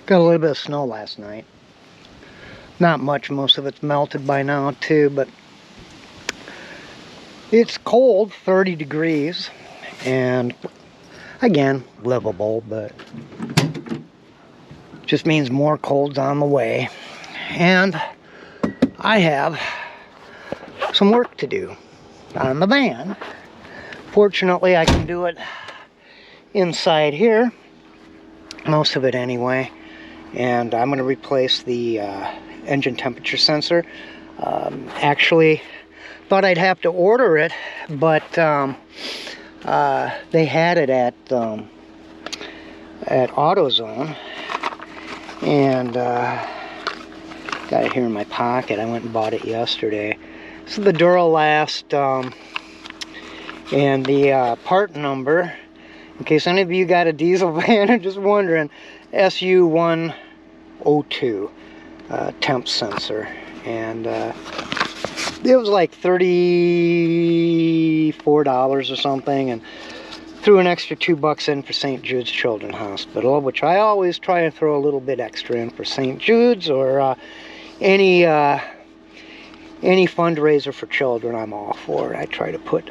Got a little bit of snow last night. Not much, most of it's melted by now too, but it's cold, 30 degrees, and again, livable, but just means more cold's on the way. And I have some work to do on the van. Fortunately, I can do it inside here, most of it anyway. And I'm going to replace the engine temperature sensor. Actually, thought I'd have to order it, but they had it at AutoZone, and got it here in my pocket. I went and bought it yesterday. This is the Duralast, and the part number, in case any of you got a diesel van and just wondering, SU102 temp sensor, and it was like $34 or something, and threw an extra $2 in for St. Jude's Children's Hospital, which I always try to throw a little bit extra in for St. Jude's, or any fundraiser for children. I'm all for it. I try to put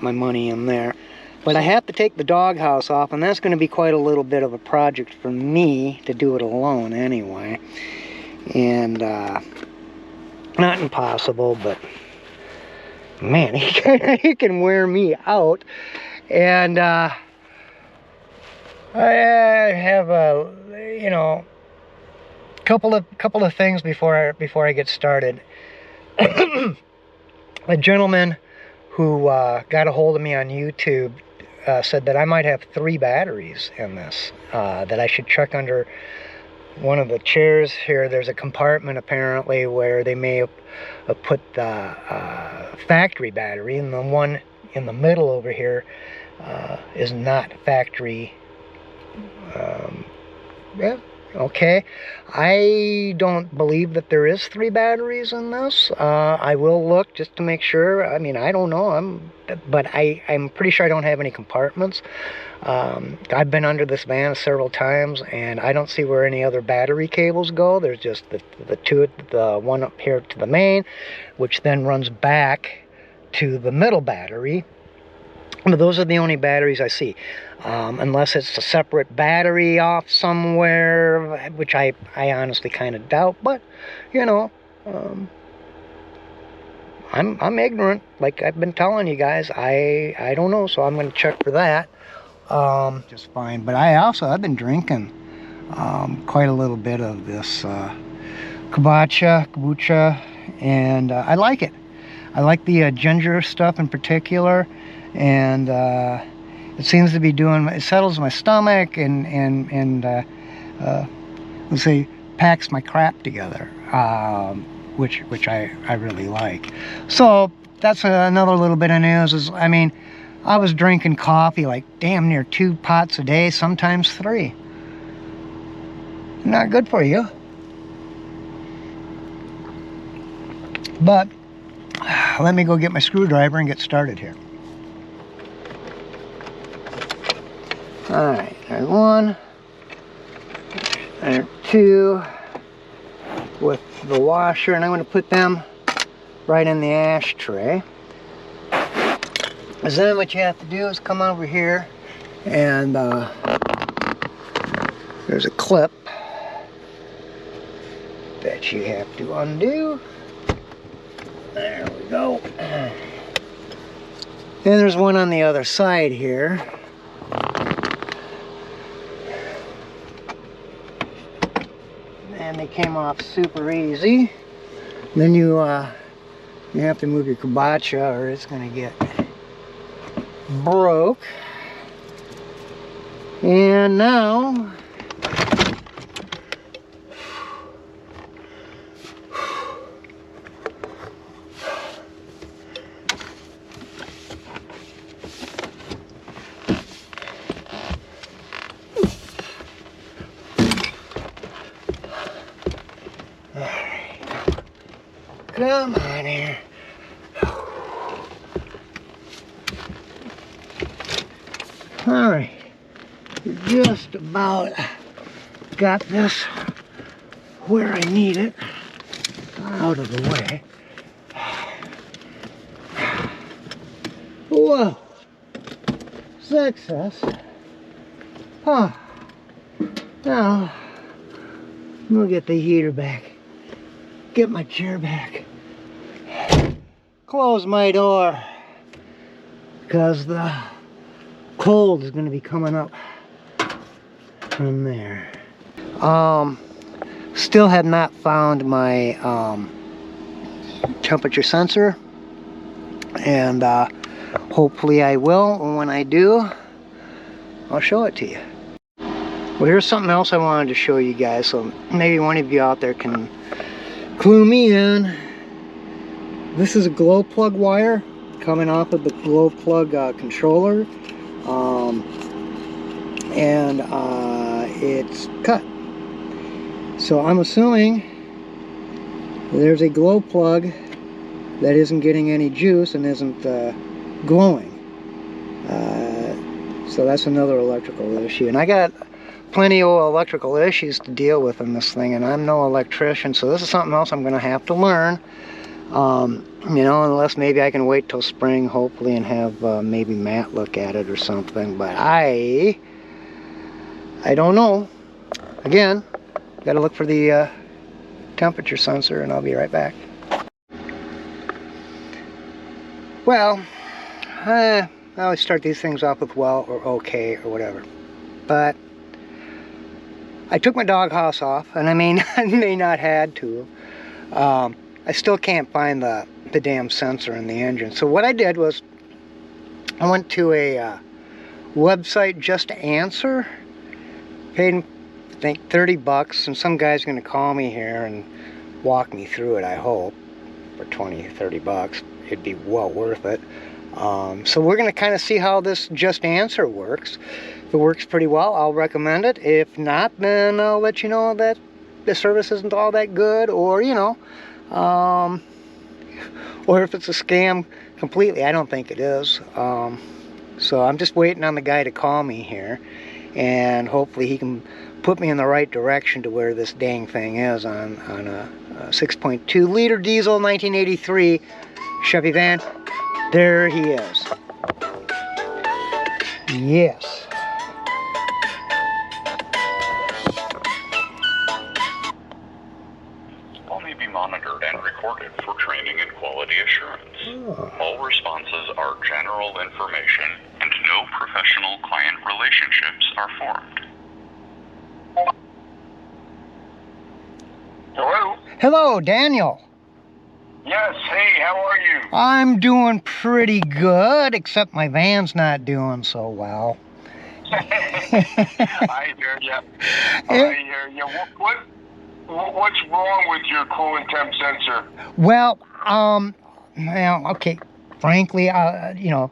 my money in there. But I have to take the doghouse off, and that's going to be quite a little bit of a project for me to do it alone anyway. And not impossible, but man, he can wear me out. And I have a couple of things before I get started. A gentleman who got a hold of me on YouTube said that I might have 3 batteries in this, that I should check under one of the chairs here. There's a compartment apparently where they may have put the factory battery, and the one in the middle over here is not factory. Yeah, okay. I don't believe that there is 3 batteries in this. I will look just to make sure. I mean, I don't know. I'm pretty sure I don't have any compartments. I've been under this van several times, and I don't see where any other battery cables go. There's just the one up here to the main, which then runs back to the middle battery. But those are the only batteries I see, unless it's a separate battery off somewhere, which I honestly kind of doubt. But I'm ignorant, like I've been telling you guys. I don't know, so I'm going to check for that. Just fine. But I've been drinking quite a little bit of this kombucha, and I like it. I like the ginger stuff in particular, and it seems to be it settles my stomach, and let's say packs my crap together, which I really like. So that's another little bit of news. I was drinking coffee like damn near 2 pots a day, sometimes 3. Not good for you. But let me go get my screwdriver and get started here. Alright, there's 1. There's 2 with the washer, and I'm going to put them right in the ashtray. And then what you have to do is come over here, and there's a clip that you have to undo. There we go. And there's one on the other side here. And they came off super easy. Then you have to move your kombucha, or it's going to get broke. And now come on here. Alright, you're just about got this where I need it, out of the way. Whoa! Success. Huh. Now, we'll get the heater back. Get my chair back. Close my door. Because the cold is going to be coming up from there. Still have not found my temperature sensor. And hopefully I will. And when I do, I'll show it to you. Well, here's something else I wanted to show you guys, so maybe one of you out there can clue me in. This is a glow plug wire coming off of the glow plug controller, and it's cut. So I'm assuming there's a glow plug that isn't getting any juice and isn't glowing. So that's another electrical issue. And I got plenty of electrical issues to deal with in this thing, and I'm no electrician, so this is something else I'm going to have to learn. You know, unless maybe I can wait till spring, hopefully, and have maybe Matt look at it or something. But I don't know. Again, got to look for the temperature sensor, and I'll be right back. Well, I always start these things off with well or okay or whatever. But I took my doghouse off, and I may not had to. I still can't find the damn sensor in the engine. So what I did was I went to a website just to answer. Paid, I think, 30 bucks, and some guy's going to call me here and walk me through it, I hope, for 20 or 30 bucks. It'd be well worth it. So we're going to kind of see how this just answer works. If it works pretty well, I'll recommend it. If not, then I'll let you know that the service isn't all that good, or, you know, or if it's a scam completely. I don't think it is. So I'm just waiting on the guy to call me here, and hopefully he can put me in the right direction to where this dang thing is on a 6.2 liter diesel 1983 Chevy van. There he is. Yes. Call may be monitored and recorded for training and quality assurance. Oh. All responses are general information, and no professional client relationships are formed. Hello? Hello, Daniel. Yes, hey, how are you? I'm doing pretty good, except my van's not doing so well. I hear you. I hear you. What's wrong with your coolant temp sensor? Well, okay. Frankly, you know,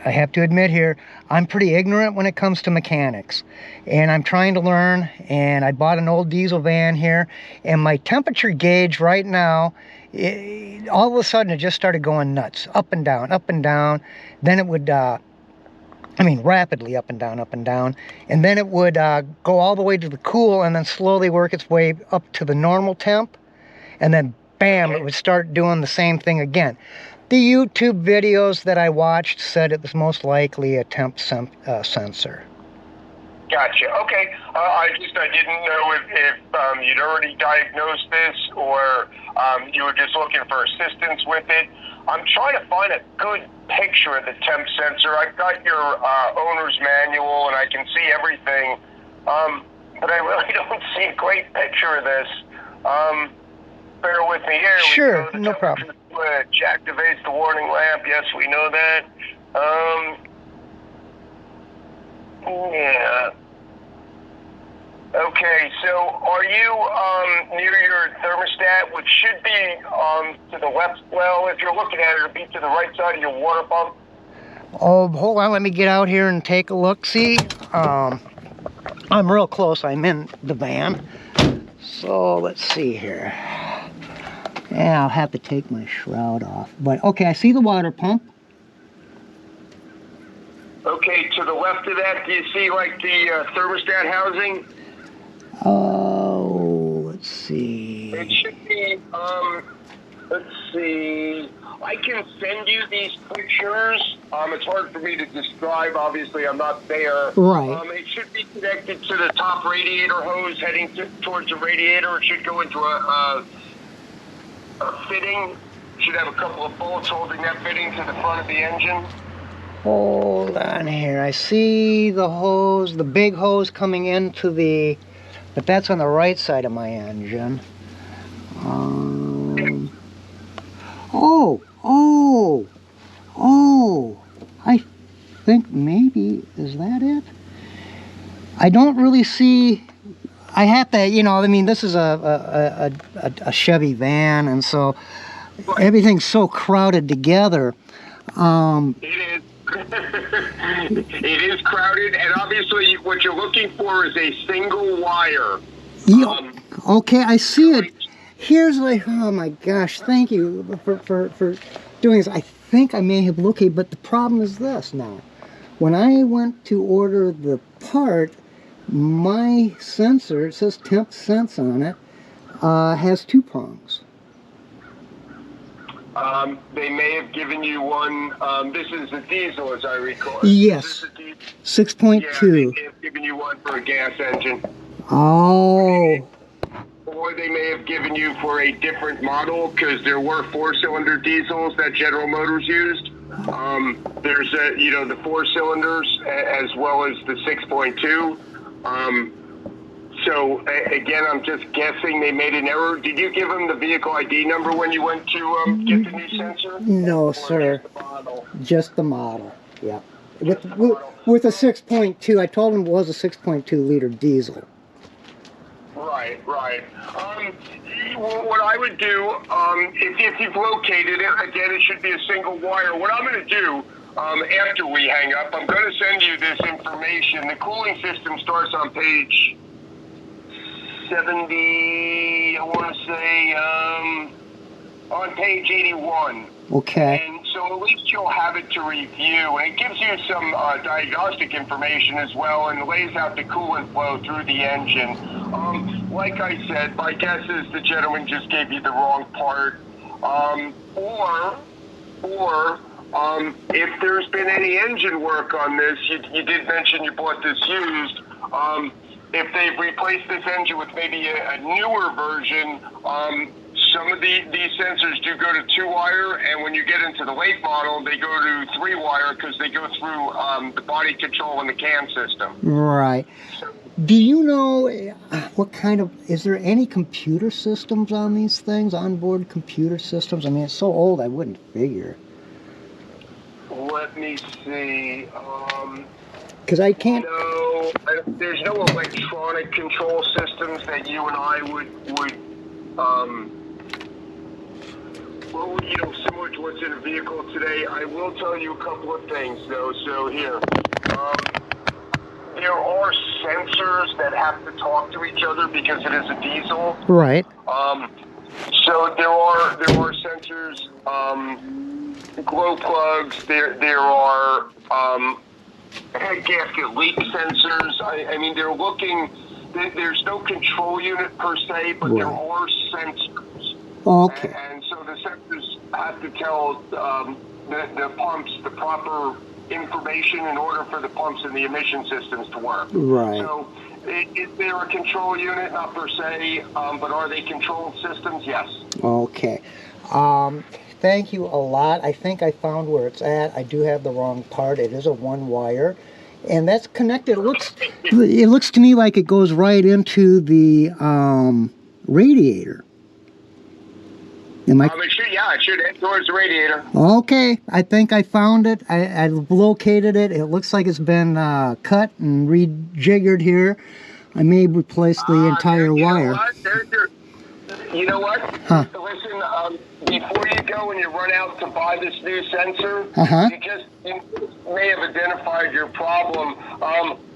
I have to admit here, I'm pretty ignorant when it comes to mechanics, and I'm trying to learn. And I bought an old diesel van here, and my temperature gauge right now, all of a sudden it just started going nuts, up and down, up and down. Then it would, rapidly up and down, and then it would go all the way to the cool, and then slowly work its way up to the normal temp, and then bam, it would start doing the same thing again. The YouTube videos that I watched said it was most likely a temp sensor. Gotcha. Okay. I didn't know if you'd already diagnosed this, or you were just looking for assistance with it. I'm trying to find a good picture of the temp sensor. I've got your owner's manual, and I can see everything, but I really don't see a great picture of this. Bear with me here. Sure, no problem. Which activates the warning lamp. Yes, we know that. Yeah. Okay, so are you near your thermostat, which should be to the left? Well, if you're looking at it, it'll be to the right side of your water pump. Oh, hold on, let me get out here and take a look. See, I'm real close. I'm in the van. So let's see here. Yeah, I'll have to take my shroud off. But okay, I see the water pump. Okay, to the left of that, do you see like the thermostat housing? Oh, let's see. It should be, let's see. I can send you these pictures. It's hard for me to describe. Obviously, I'm not there. Right. It should be connected to the top radiator hose heading towards the radiator. It should go into a fitting. Should have a couple of bolts holding that fitting to the front of the engine. Hold on here. I see the hose, the big hose coming into the, but that's on the right side of my engine. I think maybe, is that it? I don't really see, I have to, you know, I mean, this is a Chevy van, and so everything's so crowded together. It is. It is crowded, and obviously what you're looking for is a single wire. Yeah, okay, I see it. Here's like, oh my gosh, thank you for doing this. I think I may have located, but the problem is this now. When I went to order the part, my sensor, it says temp sense on it, has 2 prongs. They may have given you one. This is a diesel, as I recall. Yes. 6.2. Yeah, they may have given you one for a gas engine. Oh. Or they may have given you for a different model, because there were 4-cylinder diesels that General Motors used. There's the 4 cylinders as well as the 6.2. So again, I'm just guessing they made an error. Did you give them the vehicle ID number when you went to get the new sensor? No, or sir. Just the model? Just the model. Yeah. With a 6.2, I told him it was a 6.2 liter diesel. Right. What I would do, if you've located it, again, it should be a single wire. What I'm going to do, after we hang up, I'm going to send you this information. The cooling system starts on page 70, I want to say, on page 81. Okay. And so at least you'll have it to review. And it gives you some diagnostic information as well, and lays out the coolant flow through the engine. Like I said, my guess is the gentleman just gave you the wrong part. Or if there's been any engine work on this, you did mention you bought this used. If they've replaced this engine with maybe a newer version, some of these sensors do go to 2-wire, and when you get into the late model, they go to 3-wire because they go through the body control and the CAN system. Right. Do you know what kind of, is there any computer systems on these things, onboard computer systems? I mean, it's so old, I wouldn't figure. Let me see. Because I can't. No, there's no electronic control systems that you and I would similar to what's in a vehicle today. I will tell you a couple of things, though. So here, there are sensors that have to talk to each other because it is a diesel. Right. So there are sensors, glow plugs. There are head gasket leak sensors. I mean, they're looking. There's no control unit per se, but there are sensors. Okay. And so the sensors have to tell the pumps the proper information in order for the pumps and the emission systems to work. Right. So is there a control unit? Not per se, but are they controlled systems? Yes. Okay. Thank you a lot. I think I found where it's at. I do have the wrong part. It is a 1-wire. And that's connected. It looks to me like it goes right into the radiator. It should head towards the radiator. Okay, I think I found it. I located it. It looks like it's been cut and rejiggered here. I may replace the entire wire. You know what? Huh. Listen, before you go and you run out to buy this new sensor, you may have identified your problem.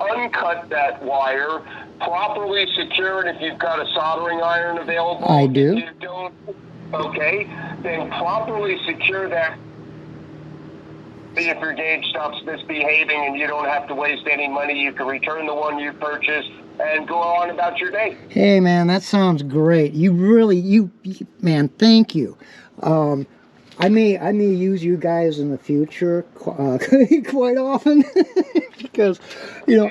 Uncut that wire, properly secure it if you've got a soldering iron available. I do. If you don't, okay, then properly secure that see if your gauge stops misbehaving, and you don't have to waste any money. You can return the one you purchased and go on about your day. Hey, man, that sounds great. You really, man, thank you. I may use you guys in the future quite often because, you know,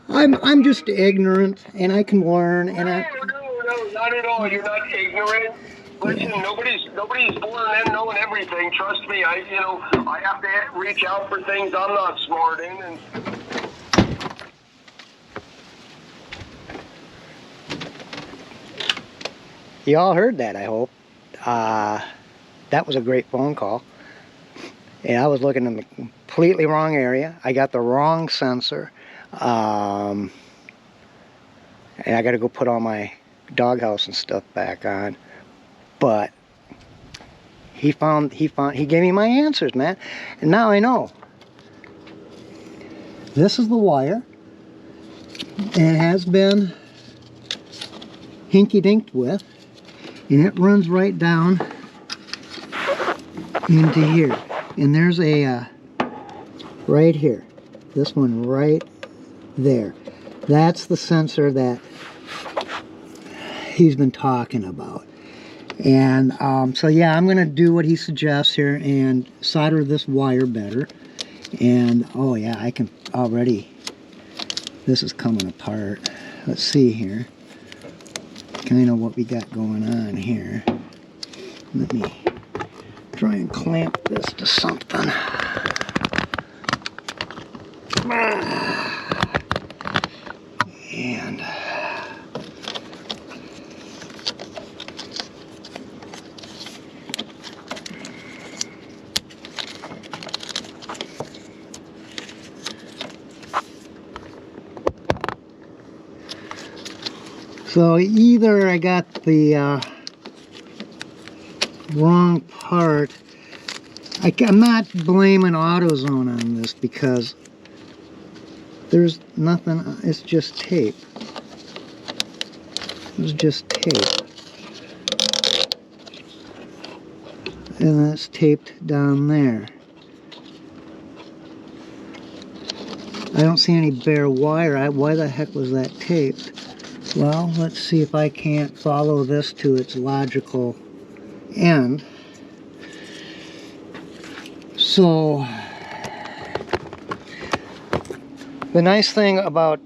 I'm just ignorant and I can learn. And no, not at all. You're not ignorant. Listen, Yeah. nobody's born in knowing everything. Trust me. I have to reach out for things I'm not smart in. And you all heard that, I hope. That was a great phone call. And I was looking in the completely wrong area. I got the wrong sensor. And I got to go put all my doghouse and stuff back on. But he gave me my answers, man. And now I know. This is the wire. And it has been hinky-dinked with. And it runs right down into here. And there's a, right here. This one right there. That's the sensor that he's been talking about. And so yeah, I'm gonna do what he suggests here and solder this wire better. And oh yeah, I can already, this is coming apart. Let's see here, kind of what we got going on here. Let me try and clamp this to something. And so either I got the wrong part. I'm not blaming AutoZone on this because there's nothing, it's just tape. It's just tape. And that's taped down there. I don't see any bare wire. Why the heck was that taped? Well, let's see if I can't follow this to its logical end. So, the nice thing about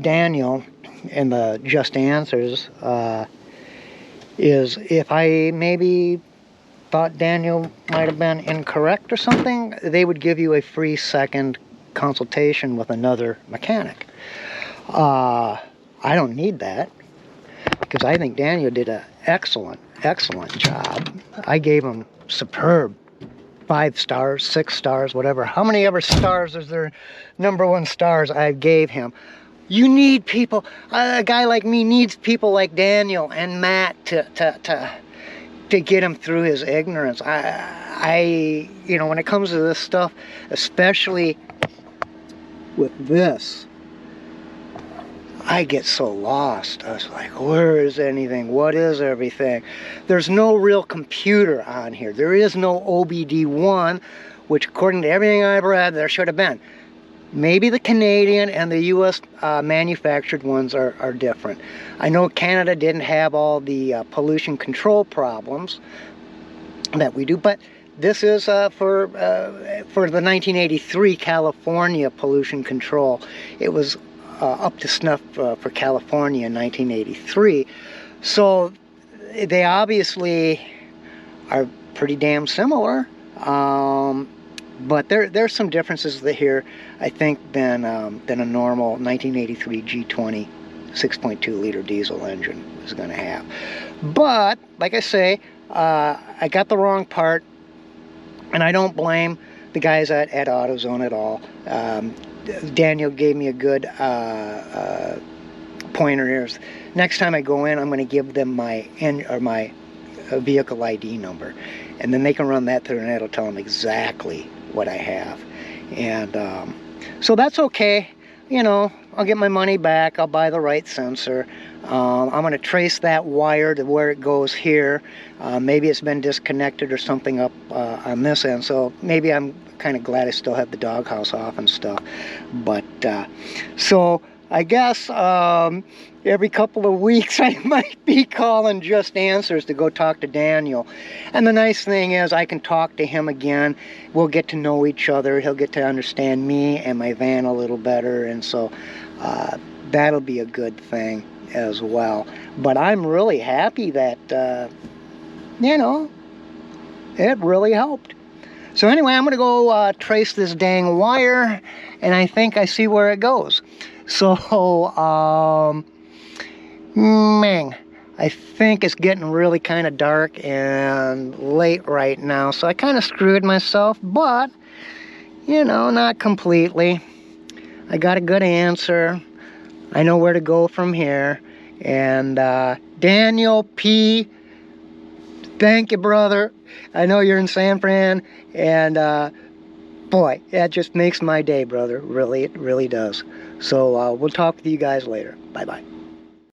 Daniel and the Just Answers is if I maybe thought Daniel might have been incorrect or something, they would give you a free second consultation with another mechanic. I don't need that because I think Daniel did an excellent job. I gave him superb 5 stars, 6 stars, whatever. How many ever stars is there? #1 stars I gave him. You need people, a guy like me needs people like Daniel and Matt to get him through his ignorance. I you know, when it comes to this stuff, especially with this, I get so lost. I was like, where is anything? What is everything? There's no real computer on here. There is no OBD1, which according to everything I've read, there should have been. Maybe the Canadian and the US manufactured ones are different. I know Canada didn't have all the pollution control problems that we do, but this is for the 1983 California pollution control. It was up to snuff for California in 1983. So they obviously are pretty damn similar. But there's some differences here, I think, than a normal 1983 G20 6.2 liter diesel engine is going to have. But like I say, I got the wrong part, and I don't blame the guys at AutoZone at all. Daniel gave me a good pointer here. Next time I go in, I'm going to give them my vehicle ID number, and then they can run that through, and it'll tell them exactly what I have. And so that's okay. You know, I'll get my money back. I'll buy the right sensor. I'm going to trace that wire to where it goes here. Maybe it's been disconnected or something up on this end, so maybe I'm kind of glad I still have the doghouse off and stuff. But so I guess every couple of weeks I might be calling Just Answers to go talk to Daniel. And the nice thing is I can talk to him again. We'll get to know each other. He'll get to understand me and my van a little better, and so that'll be a good thing as well. But I'm really happy that you know, it really helped. So anyway, I'm gonna go trace this dang wire, and I think I see where it goes. So man, I think it's getting really kind of dark and late right now, so I kind of screwed myself, but you know, not completely. I got a good answer. I know where to go from here. And Daniel P., thank you, brother. I know you're in San Fran, and boy, that just makes my day, brother. Really, it really does. So we'll talk with you guys later. Bye-bye.